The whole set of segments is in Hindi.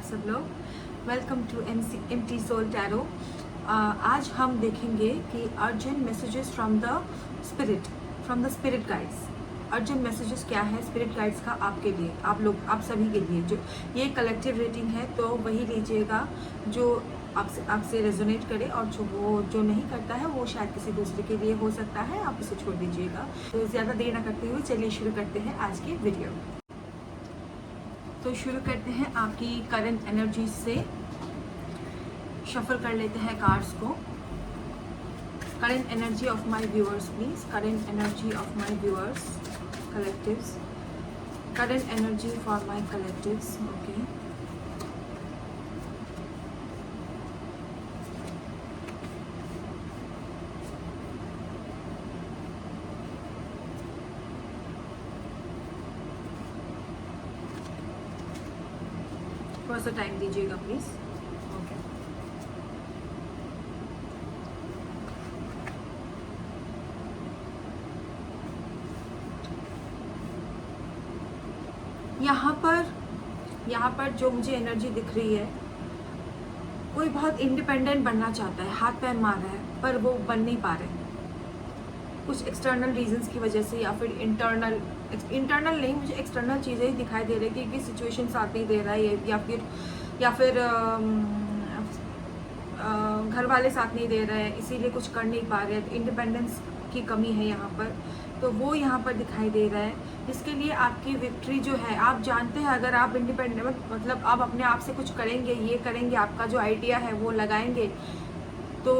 आप सब लोग। Welcome to empty soul tarot. आज हम देखेंगे कि urgent messages from the spirit guides. Urgent messages क्या है स्पिरिट गाइड्स का आपके लिए, आप सभी के लिए। जो ये कलेक्टिव रेटिंग है तो वही लीजिएगा जो आपसे रेजोनेट करे, और जो नहीं करता है वो शायद किसी दूसरे के लिए हो सकता है, आप उसे छोड़ दीजिएगा। तो ज़्यादा देर ना करते हुए चलिए शुरू करते हैं आज की वीडियो। तो शुरू करते हैं आपकी करंट एनर्जी से। शफल कर लेते हैं कार्ड्स को। Current energy of my viewers please. Current energy of my viewers collectives. Current energy for my collectives. Okay, थोड़ा सा टाइम दीजिएगा प्लीज। ओके, यहाँ पर जो मुझे एनर्जी दिख रही है, कोई बहुत इंडिपेंडेंट बनना चाहता है, हाथ पैर मार रहा है पर वो बन नहीं पा रहे, कुछ एक्सटर्नल रीजंस की वजह से, या फिर इंटरनल नहीं, मुझे एक्सटर्नल चीज़ें ही दिखाई दे रही है कि सिचुएशन साथ नहीं दे रहा है, या फिर घर वाले साथ नहीं दे रहे हैं, इसीलिए कुछ कर नहीं पा रहे हैं। तो इंडिपेंडेंस की कमी है यहाँ पर, तो वो यहाँ पर दिखाई दे रहा है। जिसके लिए आपकी विक्ट्री जो है, आप जानते हैं अगर आप इंडिपेंडेंट मतलब आप अपने आप से कुछ करेंगे, ये करेंगे, आपका जो आइडिया है वो लगाएंगे, तो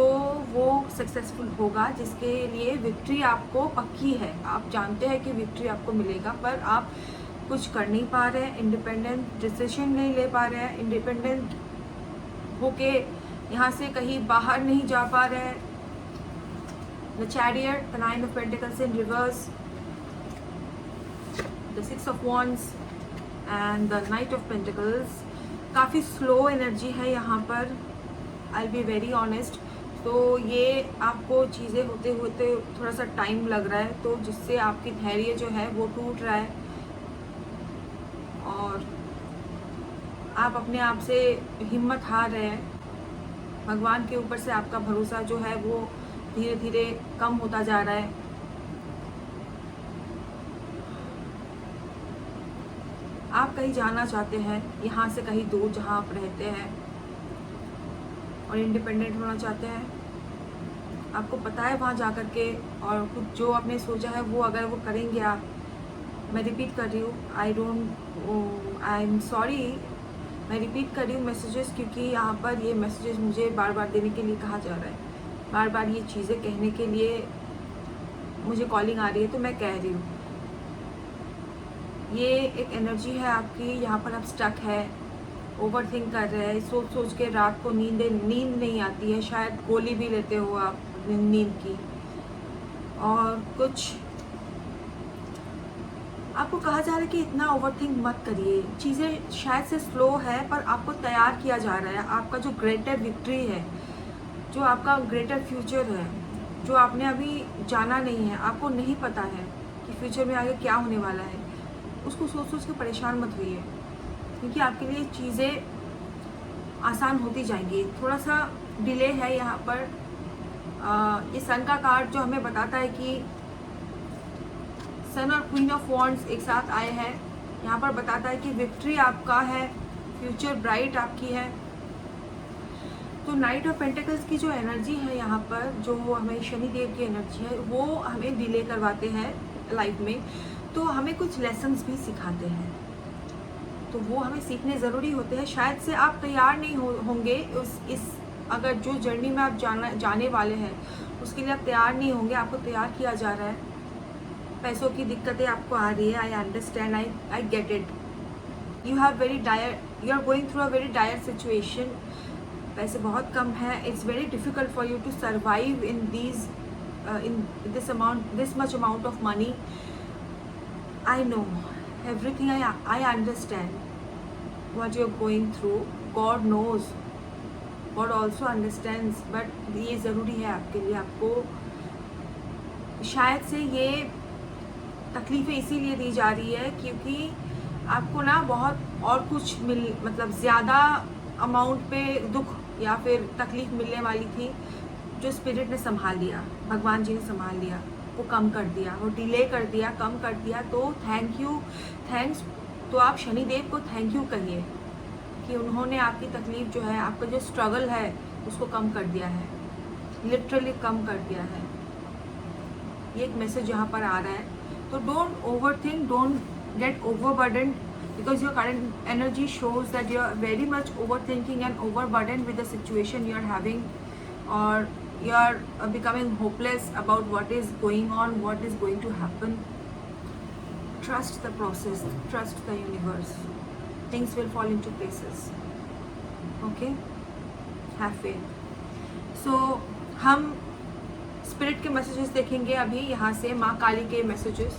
वो सक्सेसफुल होगा। जिसके लिए विक्ट्री आपको पक्की है, आप जानते हैं कि विक्ट्री आपको मिलेगा, पर आप कुछ कर नहीं पा रहे हैं, इंडिपेंडेंट डिसीजन नहीं ले पा रहे हैं, इंडिपेंडेंट होके यहाँ से कहीं बाहर नहीं जा पा रहे हैं। The chariot, the 9 of Pentacles in reverse, the 6 of Wands and the Knight of Pentacles। काफ़ी स्लो एनर्जी है यहाँ पर, आई बी वेरी ऑनेस्ट। तो ये आपको चीज़ें होते होते थोड़ा सा टाइम लग रहा है, तो जिससे आपकी धैर्य जो है वो टूट रहा है, और आप अपने आप से हिम्मत हार रहे हैं। भगवान के ऊपर से आपका भरोसा जो है वो धीरे धीरे कम होता जा रहा है। आप कहीं जाना चाहते हैं, यहाँ से कहीं दूर जहाँ आप रहते हैं, और इंडिपेंडेंट होना चाहते हैं। आपको पता है वहाँ जा कर के, और कुछ जो आपने सोचा है वो अगर वो करेंगे आप, मैं रिपीट कर रही हूँ, आई एम सॉरी, मैं रिपीट कर रही हूँ मैसेजेस, क्योंकि यहाँ पर ये मैसेजेस मुझे बार बार देने के लिए कहा जा रहा है, बार बार ये चीज़ें कहने के लिए मुझे कॉलिंग आ रही है, तो मैं कह रही हूँ। ये एक एनर्जी है आपकी, यहाँ पर आप स्टक है, ओवर थिंक कर रहे हैं, सोच सोच के रात को नींद नहीं आती है, शायद गोली भी लेते हो आप नींद की, और कुछ आपको कहा जा रहा है कि इतना ओवर थिंक मत करिए, चीज़ें शायद से स्लो है पर आपको तैयार किया जा रहा है। आपका जो ग्रेटर विक्ट्री है, जो आपका ग्रेटर फ्यूचर है, जो आपने अभी जाना नहीं है, आपको नहीं पता है कि फ्यूचर में आगे क्या होने वाला है, उसको सोच सोच के परेशान मत होइए, क्योंकि आपके लिए चीज़ें आसान होती जाएंगी। थोड़ा सा डिले है यहाँ पर। ये सन का कार्ड जो हमें बताता है कि सन और क्वीन ऑफ वॉन्ड्स एक साथ आए हैं, यहाँ पर बताता है कि विक्ट्री आपका है, फ्यूचर ब्राइट आपकी है। तो नाइट ऑफ पेंटिकल्स की जो एनर्जी है यहाँ पर, जो हमें शनि देव की एनर्जी है, वो हमें डिले करवाते हैं लाइफ में, तो हमें कुछ लेसन्स भी सिखाते हैं, तो वो हमें सीखने ज़रूरी होते हैं। शायद से आप तैयार नहीं होंगे अगर जो जर्नी में आप जाने वाले हैं उसके लिए आप तैयार नहीं होंगे, आपको तैयार किया जा रहा है। पैसों की दिक्कतें आपको आ रही है, I understand, I get it. You are going through a very dire situation. पैसे बहुत कम है, it's very difficult for you to survive in this much amount of money. I know everything, I understand what you're going through, God knows, God also understands, but ये ज़रूरी है आपके लिए। आपको शायद से ये तकलीफ़ें इसीलिए दी जा रही है क्योंकि आपको ना बहुत और कुछ मतलब ज़्यादा अमाउंट पे दुख या फिर तकलीफ़ मिलने वाली थी, जो स्पिरिट ने संभाल लिया, भगवान जी ने संभाल लिया, वो कम कर दिया, वो डिले कर दिया, कम कर दिया। तो थैंक्स। तो आप शनिदेव को थैंक यू कहिए कि उन्होंने आपकी तकलीफ़ जो है, आपका जो स्ट्रगल है उसको कम कर दिया है, लिटरली कम कर दिया है। ये एक मैसेज यहाँ पर आ रहा है। तो don't overthink, don't get overburdened, because your current energy shows that you are very much overthinking and overburdened with the situation you are having, or you are becoming hopeless about what is going on, what is going to happen. Trust the process, trust the universe, things will fall into places. Okay, have faith. So हम स्पिरिट के मैसेजेस देखेंगे अभी यहाँ से। माँ काली के मैसेजेस,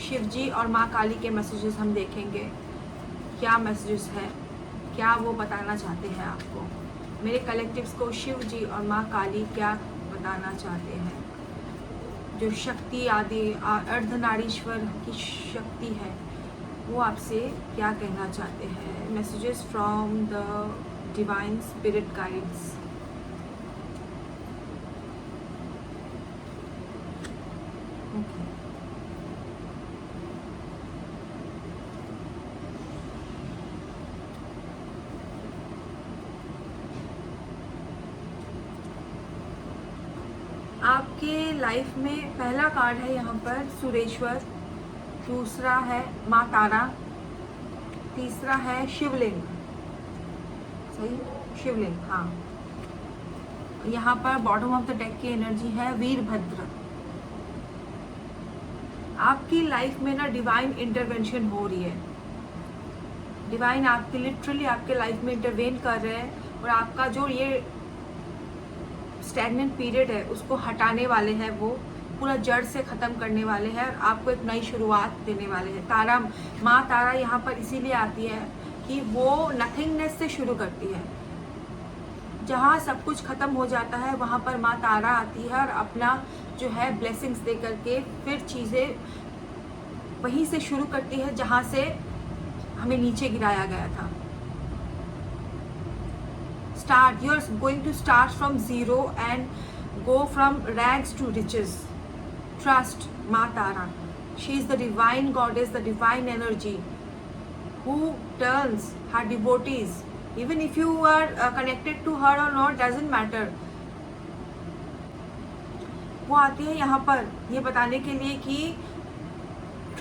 शिव जी और माँ काली के मैसेजेस हम देखेंगे। क्या मैसेजेस है, क्या वो बताना चाहते हैं आपको, मेरे कलेक्टिव्स को शिव जी और माँ काली क्या बताना चाहते हैं। जो शक्ति आदि अर्धनारीश्वर की शक्ति है, वो आपसे क्या कहना चाहते हैं। Messages from the divine spirit guides. आपके लाइफ में पहला कार्ड है यहाँ पर सुरेश्वर, दूसरा है माँ तारा, तीसरा है शिवलिंग। सही, शिवलिंग, हाँ। यहाँ पर बॉटम ऑफ द डेक की एनर्जी है वीरभद्र। आपकी लाइफ में ना डिवाइन इंटरवेंशन हो रही है। डिवाइन आपके लिटरली आपके लाइफ में इंटरवेन कर रहे हैं और आपका जो ये स्टैग्नेंट पीरियड है उसको हटाने वाले हैं, वो पूरा जड़ से ख़त्म करने वाले हैं और आपको एक नई शुरुआत देने वाले हैं। तारा, माँ तारा यहाँ पर इसीलिए आती है कि वो नथिंगनेस से शुरू करती है। जहाँ सब कुछ ख़त्म हो जाता है वहाँ पर माँ तारा आती है और अपना जो है ब्लेसिंग्स दे करके फिर चीज़ें वहीं से शुरू करती है जहाँ से हमें नीचे गिराया गया था। Start, you are going to start from zero and go from rags to riches. Trust Ma Tara. She is the divine goddess, the divine energy who turns her devotees. Even if you are connected to her or not, doesn't matter. वो आती है यहाँ पर ये बताने के लिए कि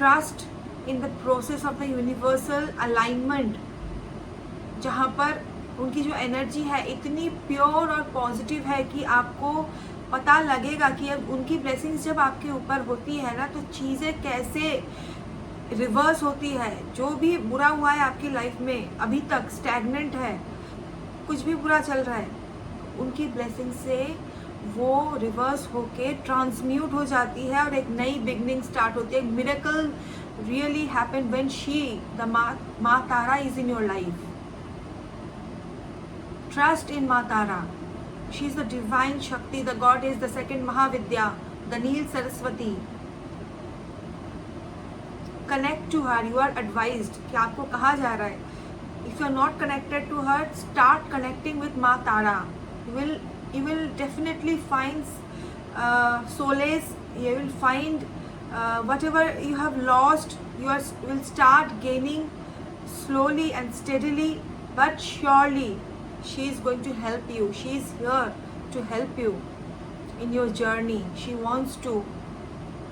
trust in the process of the universal alignment, जहाँ पर उनकी जो एनर्जी है इतनी प्योर और पॉजिटिव है कि आपको पता लगेगा कि अब उनकी ब्लेसिंग्स जब आपके ऊपर होती है ना, तो चीज़ें कैसे रिवर्स होती है। जो भी बुरा हुआ है आपकी लाइफ में, अभी तक स्टैग्नेंट है, कुछ भी बुरा चल रहा है, उनकी ब्लेसिंग से वो रिवर्स होके ट्रांसम्यूट हो जाती है और एक नई बिगनिंग स्टार्ट होती है। Miracle really happen when she the माँ Tara is in your life. Trust in Ma Tara. She is the divine Shakti, the goddess, the second Mahavidya, the Neel Saraswati. Connect to her. You are advised कि आपको कहा जा रहा है. If you are not connected to her, start connecting with Ma Tara. You will definitely find solace. You will find whatever you have lost. Will start gaining slowly and steadily, but surely. She is going to help you. She is here to help you in your journey. She wants to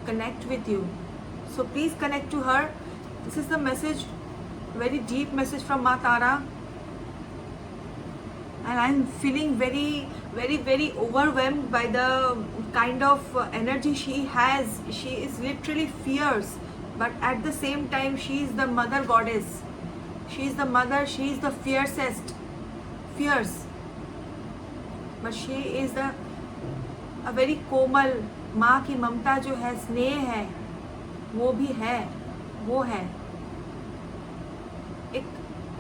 connect with you. So please connect to her. This is the message, very deep message from Ma Tara. And I'm feeling very, very, very overwhelmed by the kind of energy she has. She is literally fierce, but at the same time, she is the mother goddess. She is the mother. She is the fiercest. Fierce, but she is a very कोमल। माँ की ममता जो है, स्नेह है, वो भी है, वो है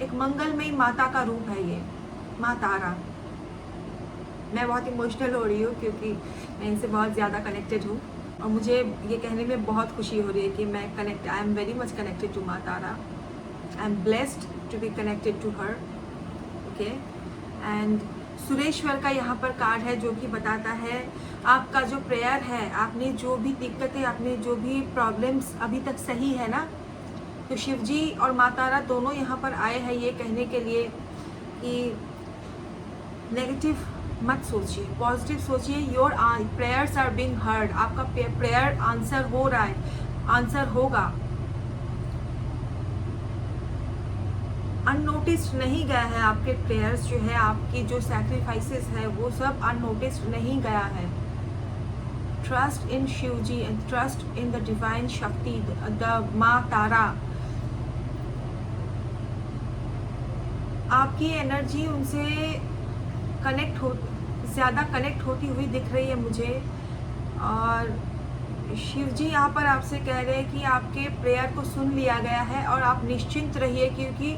एक मंगलमयी माता का रूप है ये माँ तारा। मैं बहुत इमोशनल हो रही हूँ क्योंकि मैं इनसे बहुत ज़्यादा कनेक्टेड हूँ और मुझे ये कहने में बहुत खुशी हो रही है कि मैं I am very much connected to Ma Tara. I am blessed to be connected to her. Okay. And Sureshwar का यहाँ पर कार्ड है जो कि बताता है आपका जो प्रेयर है, आपने जो भी दिक्कतें, आपने जो भी प्रॉब्लम्स अभी तक सही है ना, तो शिव जी और माता तारा दोनों यहाँ पर आए हैं ये कहने के लिए कि नेगेटिव मत सोचिए, पॉजिटिव सोचिए. Your prayers are being heard. आपका प्रेयर आंसर हो रहा है, आंसर होगा. अननोटिस्ड नहीं गया है आपके प्रेयर्स जो है, आपकी जो सैक्रिफाइसेस है वो सब अननोटिस्ड नहीं गया है. Trust in Shiv ji and trust in the divine Shakti, the माँ तारा. आपकी एनर्जी उनसे ज़्यादा कनेक्ट होती हुई दिख रही है मुझे. और शिव जी यहाँ पर आपसे कह रहे हैं कि आपके प्रेयर को सुन लिया गया है और आप निश्चिंत रहिए, क्योंकि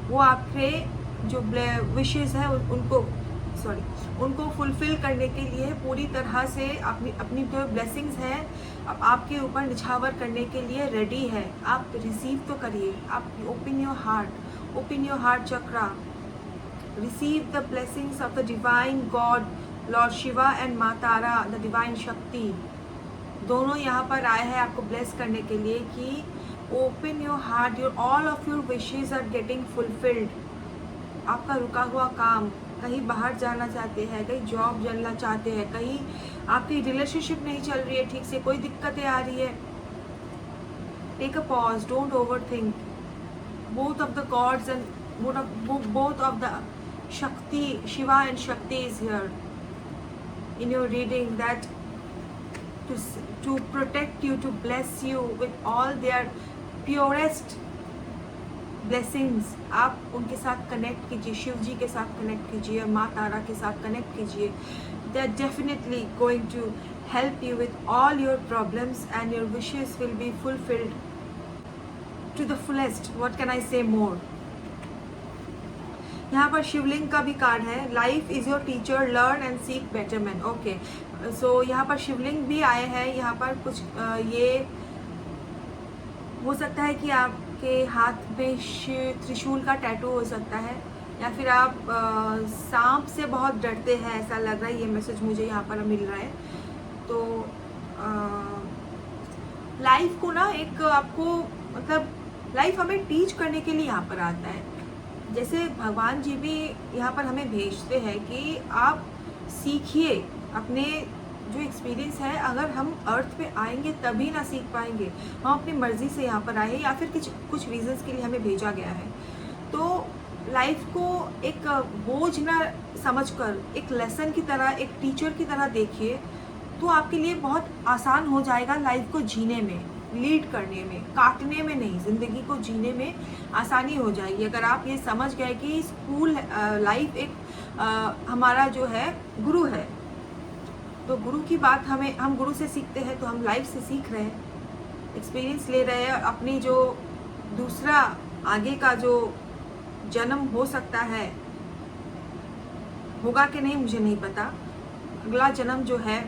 वो आपके जो विशेस है उनको फुलफिल करने के लिए पूरी तरह से अपनी जो ब्लेसिंग्स है आपके ऊपर निछावर करने के लिए रेडी है. आप रिसीव तो करिए. आप open your heart chakra. Receive the blessings of the divine God, Lord Shiva and माँ तारा, the divine शक्ति. दोनों यहाँ पर आए हैं आपको ब्लेस करने के लिए कि open your heart, all of your wishes are getting fulfilled. आपका रुका हुआ काम, कहीं बाहर जाना चाहते हैं, कहीं जॉब जानना चाहते हैं, कहीं आपकी रिलेशनशिप नहीं चल रही है ठीक से, कोई दिक्कतें आ रही है. Take a pause, don't overthink. Both of the gods and both of the Shakti, Shiva and Shakti is here in your reading, that to protect you, to bless you with all their purest blessings. आप उनके साथ कनेक्ट कीजिए, शिव जी के साथ कनेक्ट कीजिए, माँ तारा के साथ कनेक्ट कीजिए. They are definitely going to help you with all your problems and your wishes will be fulfilled to the fullest. What can I say more? यहाँ पर शिवलिंग का भी कार्ड है. Life is your teacher, learn and seek betterment. Okay, so यहाँ पर शिवलिंग भी आए हैं. यहाँ पर कुछ ये हो सकता है कि आपके हाथ में त्रिशूल का टैटू हो सकता है, या फिर आप सांप से बहुत डरते हैं ऐसा लग रहा है. ये मैसेज मुझे यहाँ पर मिल रहा है. तो लाइफ को ना एक आपको मतलब लाइफ हमें टीच करने के लिए यहाँ पर आता है. जैसे भगवान जी भी यहाँ पर हमें भेजते हैं कि आप सीखिए. अपने जो एक्सपीरियंस है, अगर हम अर्थ पे आएंगे तभी ना सीख पाएंगे. हम अपनी मर्ज़ी से यहाँ पर आए या फिर कुछ रीजंस के लिए हमें भेजा गया है. तो लाइफ को एक बोझ ना समझकर एक लेसन की तरह, एक टीचर की तरह देखिए, तो आपके लिए बहुत आसान हो जाएगा लाइफ को जीने में, लीड करने में, काटने में नहीं, ज़िंदगी को जीने में आसानी हो जाएगी. अगर आप ये समझ गए कि स्कूल लाइफ एक हमारा जो है गुरु है, तो गुरु की बात हम गुरु से सीखते हैं, तो हम लाइफ से सीख रहे हैं, एक्सपीरियंस ले रहे हैं. अपनी जो दूसरा आगे का जो जन्म हो सकता है, होगा कि नहीं मुझे नहीं पता, अगला जन्म जो है,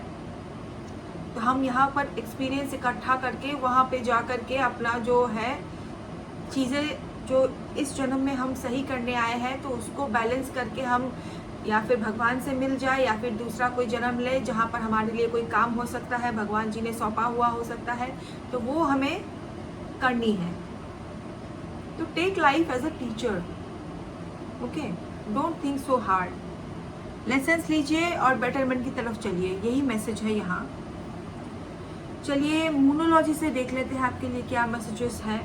तो हम यहाँ पर एक्सपीरियंस इकट्ठा करके वहाँ पे जा कर के अपना जो है चीज़ें जो इस जन्म में हम सही करने आए हैं, तो उसको बैलेंस करके हम या फिर भगवान से मिल जाए या फिर दूसरा कोई जन्म ले जहाँ पर हमारे लिए कोई काम हो सकता है, भगवान जी ने सौंपा हुआ हो सकता है, तो वो हमें करनी है. तो take life as a teacher. Okay, don't think so hard. Lessons लीजिए और बेटरमेंट की तरफ चलिए. यही मैसेज है यहाँ. चलिए मूनोलॉजी से देख लेते हैं आपके लिए क्या मैसेजेस हैं.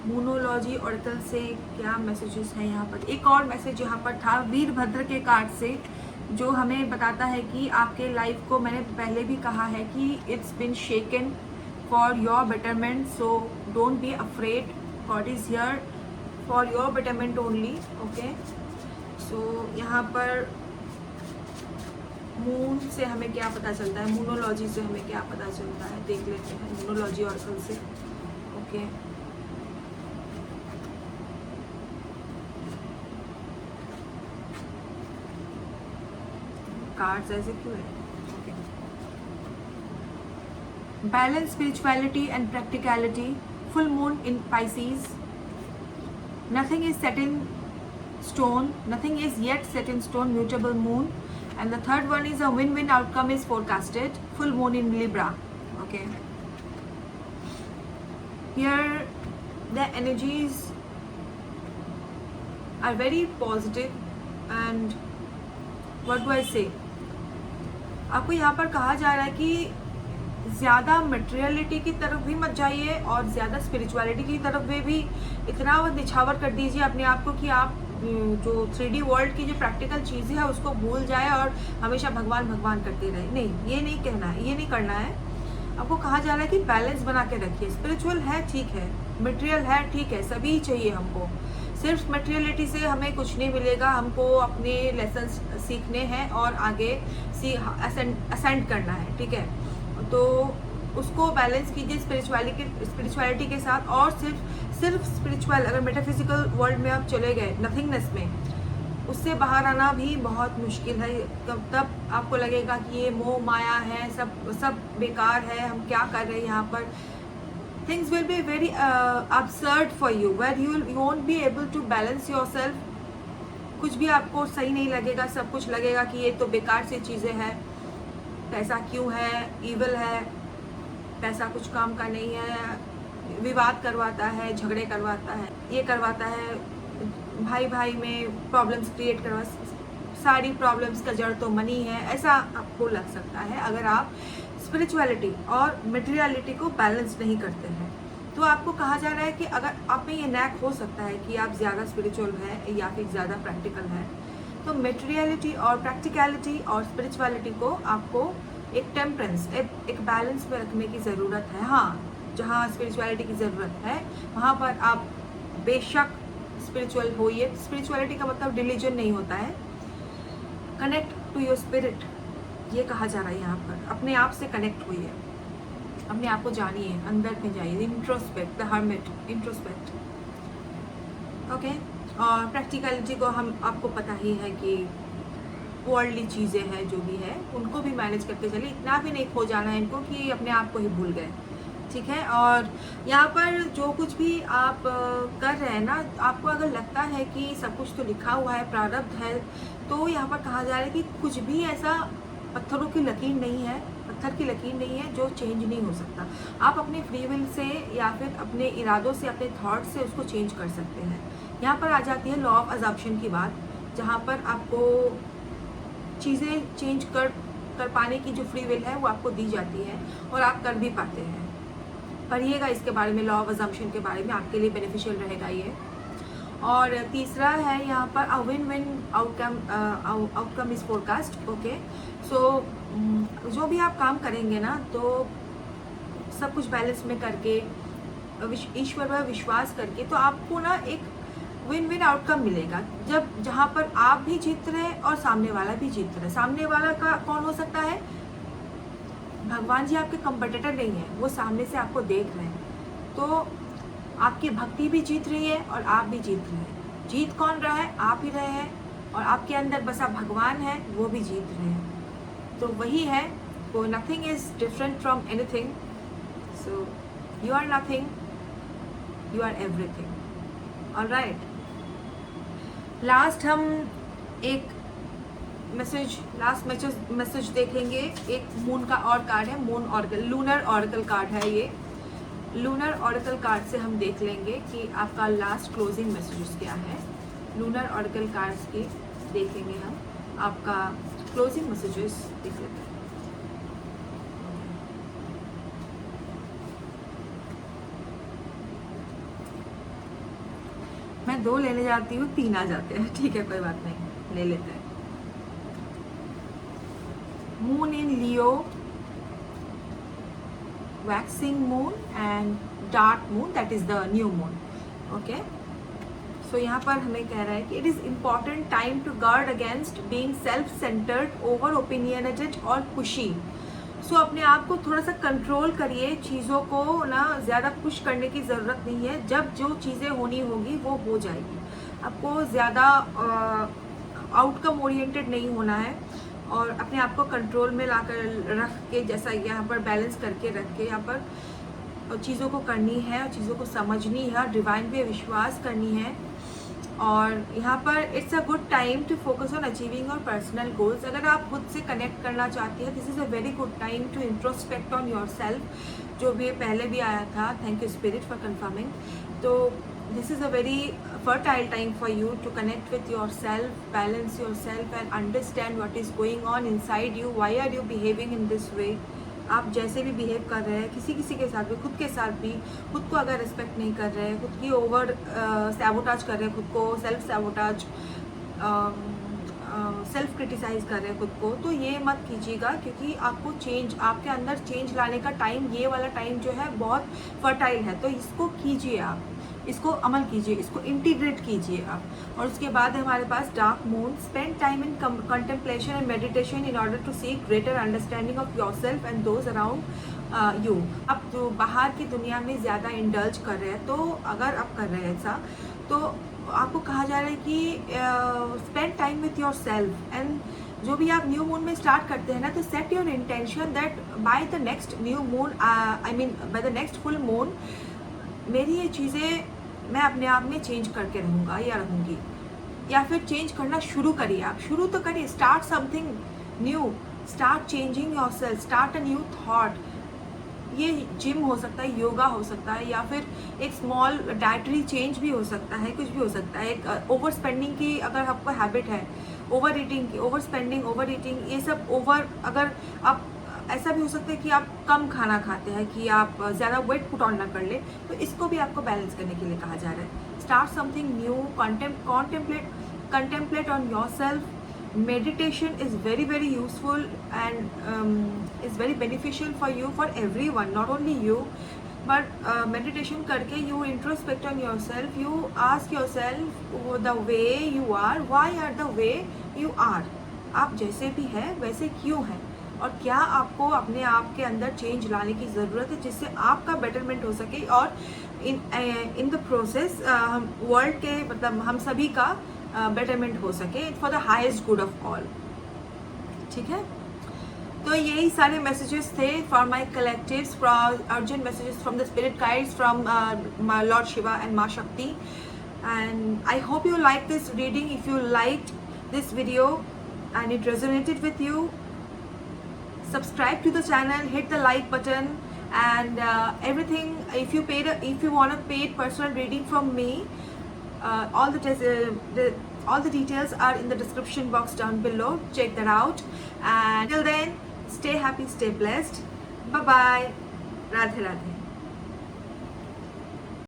मूनोलॉजी ऑरेकल से क्या मैसेजेस हैं यहाँ पर. एक और मैसेज यहाँ पर था वीरभद्र के कार्ड से, जो हमें बताता है कि आपके लाइफ को, मैंने पहले भी कहा है कि it's been shaken for your betterment, so don't be afraid. God is here for your betterment only. Okay, so यहाँ पर मून से हमें क्या पता चलता है, मूनोलॉजी से हमें क्या पता चलता है, देख लेते हैं मूनोलॉजी ऑरेकल से. ओके, कार्ड्स ऐसे क्यों है. Okay, balance, spirituality and practicality, full moon in Pisces. nothing is set in stone, nothing is yet set in stone, mutable moon. And the third one is a win-win outcome is forecasted, full moon in Libra. Okay, here the energies are very positive and what do I say, आपको यहाँ पर कहा जा रहा है कि ज़्यादा मटेरियलिटी की तरफ भी मत जाइए और ज़्यादा स्पिरिचुअलिटी की तरफ में भी इतना निछावर कर दीजिए अपने आप को कि आप जो 3D वर्ल्ड की जो प्रैक्टिकल चीज़ें हैं उसको भूल जाए और हमेशा भगवान भगवान करते रहे। नहीं, ये नहीं कहना है, ये नहीं करना है। आपको कहा जा रहा है कि बैलेंस बना के रखिए। स्पिरिचुअल है ठीक है, मटेरियल है ठीक है, सभी चाहिए हमको। सिर्फ मटेरियलिटी से हमें कुछ नहीं मिलेगा, हमको अपने लेसन्स सीखने हैं और आगे असेंड करना है, ठीक है। तो उसको बैलेंस कीजिए स्पिरिचुअलिटी के साथ। और सिर्फ स्पिरिचुअल, अगर मेटाफिजिकल वर्ल्ड में आप चले गए नथिंगनेस में, उससे बाहर आना भी बहुत मुश्किल है। तब आपको लगेगा कि ये मोह माया है, सब बेकार है, हम क्या कर रहे हैं यहाँ पर। Things will be very absurd for you, where you won't be able to balance yourself. कुछ भी आपको सही नहीं लगेगा, सब कुछ लगेगा कि ये तो बेकार सी चीज़ें हैं। पैसा क्यों है, ईविल है, पैसा कुछ काम का नहीं है, विवाद करवाता है, झगड़े करवाता है, ये करवाता है, भाई भाई में प्रॉब्लम्स क्रिएट करवा, सारी प्रॉब्लम्स का जड़ तो मनी है, ऐसा आपको लग सकता है अगर आप स्पिरिचुअलिटी और मटेरियलिटी को बैलेंस नहीं करते हैं। तो आपको कहा जा रहा है कि अगर आप में ये नैक हो सकता है कि आप ज़्यादा स्पिरिचुअल हैं या फिर ज़्यादा प्रैक्टिकल हैं, तो मटेरियलिटी और प्रैक्टिकलिटी और स्पिरिचुअलिटी को आपको एक टेम्परेंस, एक बैलेंस में रखने की ज़रूरत है। हाँ, जहाँ स्पिरिचुअलिटी की ज़रूरत है वहाँ पर आप बेशक स्पिरिचुअल होइए। स्पिरिचुअलिटी का मतलब रिलीजन नहीं होता है, कनेक्ट टू योर स्पिरिट, ये कहा जा रहा है यहाँ पर। अपने आप से कनेक्ट होइए, अपने आप को जानिए, अंदर में जाइए, introspect, the hermit, introspect. Okay, और प्रैक्टिकलिटी को हम आपको पता ही है कि वर्ल्डली चीज़ें हैं जो भी है उनको भी मैनेज करके चलिए, इतना भी नहीं खो जाना है इनको कि अपने आप को ही भूल गए, ठीक है। और यहाँ पर जो कुछ भी आप कर रहे हैं ना, आपको अगर लगता है कि सब कुछ तो लिखा हुआ है, प्रारब्ध है, तो यहाँ पर कहा जा रहा है कि कुछ भी ऐसा पत्थरों की लकीर नहीं है, पत्थर की लकीर नहीं है जो चेंज नहीं हो सकता। आप अपने फ्री विल से या फिर अपने इरादों से, अपने थॉट से उसको चेंज कर सकते हैं। यहाँ पर आ जाती है लॉ ऑफ अजम्पशन की बात, जहाँ पर आपको चीज़ें चेंज कर पाने की जो फ्री विल है वो आपको दी जाती है और आप कर भी पाते हैं। पढ़िएगा इसके बारे में, लॉ ऑफ अजम्पशन के बारे में, आपके लिए बेनिफिशियल रहेगा ये। और तीसरा है यहाँ पर a win win outcome is forecast. Okay, so जो भी आप काम करेंगे ना, तो सब कुछ बैलेंस में करके, ईश्वर पर विश्वास करके, तो आपको ना एक विन विन आउटकम मिलेगा। जहाँ पर आप भी जीत रहे हैं और सामने वाला भी जीत रहा है। सामने वाला का कौन हो सकता है? भगवान जी आपके कंपटीटर नहीं है, वो सामने से आपको देख रहे हैं। तो आपकी भक्ति भी जीत रही है और आप भी जीत रहे हैं। जीत कौन रहा है? आप ही रहे हैं, और आपके अंदर बसा भगवान है, वो भी जीत रहे हैं। तो वही है, वो nothing is different from anything. So you are nothing, you are everything. Alright, last हम एक लास्ट मैसेज देखेंगे। एक मून का और कार्ड है, moon oracle, lunar oracle card है ये। लूनर ऑरेकल कार्ड से हम देख लेंगे कि आपका लास्ट क्लोजिंग मैसेजेस क्या है। लूनर ऑरेकल कार्ड्स की देखेंगे हम, आपका क्लोजिंग मैसेजेस देख लेते हैं। मैं 2 लेने जाती हूँ, 3 आ जाते हैं, ठीक है, कोई बात नहीं, ले लेते हैं। Moon in Leo, waxing moon and dark moon, that is the new moon. Okay, so यहाँ पर हमें कह रहा है कि it is important time to guard against being self-centered, over opinionated और pushy. So अपने आप को थोड़ा सा कंट्रोल करिए, चीज़ों को ना ज़्यादा पुश करने की ज़रूरत नहीं है। जब जो चीज़ें होनी होगी वो हो जाएगी। आपको ज़्यादा आउटकम ओरिएंटेड नहीं होना है और अपने आप को कंट्रोल में लाकर रख के, जैसा यहाँ पर बैलेंस करके रख के, यहाँ पर चीज़ों को करनी है और चीज़ों को समझनी है और डिवाइन पे विश्वास करनी है। और यहाँ पर it's a good time to focus on achieving your personal goals. अगर आप खुद से कनेक्ट करना चाहती हैं, this is a very good time to introspect on your self, जो भी पहले भी आया था। Thank you spirit for confirming. तो this is a very fertile time for you to connect with yourself, balance yourself and understand what is going on inside you. Why are you behaving in this way? आप जैसे भी बिहेव कर रहे हैं, किसी किसी के साथ भी, खुद के साथ भी, खुद को अगर रिस्पेक्ट नहीं कर रहे हैं, खुद की ओवर सैबोटाज कर रहे हैं, खुद को सेल्फ सैबोटाज, सेल्फ क्रिटिसाइज कर रहे हैं खुद को, तो ये मत कीजिएगा, क्योंकि आपको चेंज, आपके अंदर चेंज लाने का टाइम, ये वाला टाइम जो है बहुत फर्टाइल है। तो इसको कीजिए, आप इसको अमल कीजिए, इसको इंटीग्रेट कीजिए आप। और उसके बाद हमारे पास dark moon, spend time in contemplation and meditation in order to seek greater understanding of yourself and those around you. आप जो बाहर की दुनिया में ज़्यादा इंडल्ज कर रहे हैं, तो अगर आप कर रहे हैं ऐसा, तो आपको कहा जा रहा है कि spend time with your self. And जो भी आप न्यू मून में स्टार्ट करते हैं ना, तो set your intention that by the next new moon, I mean by the next full moon, मेरी ये चीज़ें मैं अपने आप में चेंज करके रहूँगा या रहूँगी। या फिर चेंज करना शुरू करिए, आप शुरू तो करिए, start something new, start changing yourself, start a new thought. ये जिम हो सकता है, योगा हो सकता है, या फिर एक स्मॉल डाइटरी चेंज भी हो सकता है, कुछ भी हो सकता है। एक ओवर स्पेंडिंग की अगर आपको हैबिट है, ओवर ईटिंग की, ओवर स्पेंडिंग, ओवर ईटिंग, ये सब ओवर, अगर आप, ऐसा भी हो सकता है कि आप कम खाना खाते हैं, कि आप ज़्यादा वेट पुट ऑन ना कर ले, तो इसको भी आपको बैलेंस करने के लिए कहा जा रहा है। Start something new, contemplate on yourself. Meditation is very very useful and is very beneficial for you, for everyone, not only you, but meditation करके you introspect on yourself, you ask yourself the way you are, why are the way you are, आप जैसे भी हैं वैसे क्यों हैं, और क्या आपको अपने आप के अंदर चेंज लाने की ज़रूरत है, जिससे आपका बेटरमेंट हो सके, और इन द प्रोसेस वर्ल्ड के, मतलब हम सभी का बेटरमेंट हो सके, for the highest good of all. ठीक है, तो यही सारे मैसेजेस थे for my collectives, urgent messages from the spirit guides, from Lord Shiva and माँ शक्ति। And I hope you like this reading. If you liked this video and it resonated with you, subscribe to the channel, hit the like button, and everything. If you want a paid personal reading from me, all the details are in the description box down below. Check that out, and till then, stay happy, stay blessed. Bye bye. Radhe Radhe.